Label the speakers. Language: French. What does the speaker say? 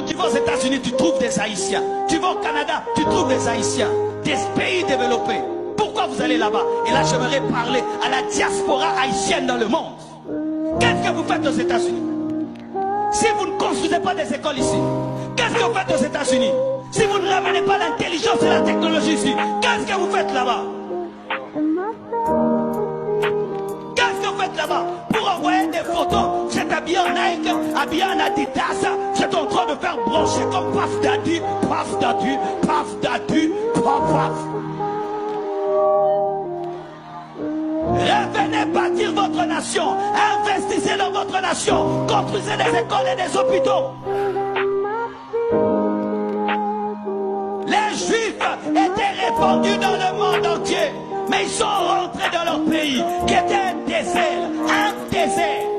Speaker 1: Partout tu vas aux États-Unis, tu trouves des Haïtiens. Tu vas au Canada, tu trouves des Haïtiens. Des pays développés. Pourquoi vous allez là-bas? Et là, j'aimerais parler à la diaspora haïtienne dans le monde. Qu'est-ce que vous faites aux États-Unis? Si vous ne construisez pas des écoles ici, qu'est-ce que vous faites aux États-Unis? Si vous ne ramenez pas l'intelligence et la technologie ici, qu'est-ce que vous faites là-bas? Qu'est-ce que vous faites là-bas? Pour envoyer des photos, c'est habillé en Nike, habillé en Adidas, c'est en train de faire brancher comme paf d'adu, paf d'adu, paf d'adu, paf paf. Revenez bâtir votre nation, investissez dans votre nation, construisez des écoles et des hôpitaux. Les Juifs étaient répandus dans le monde entier, mais ils sont rentrés dans leur pays, qui était un désert, un désert.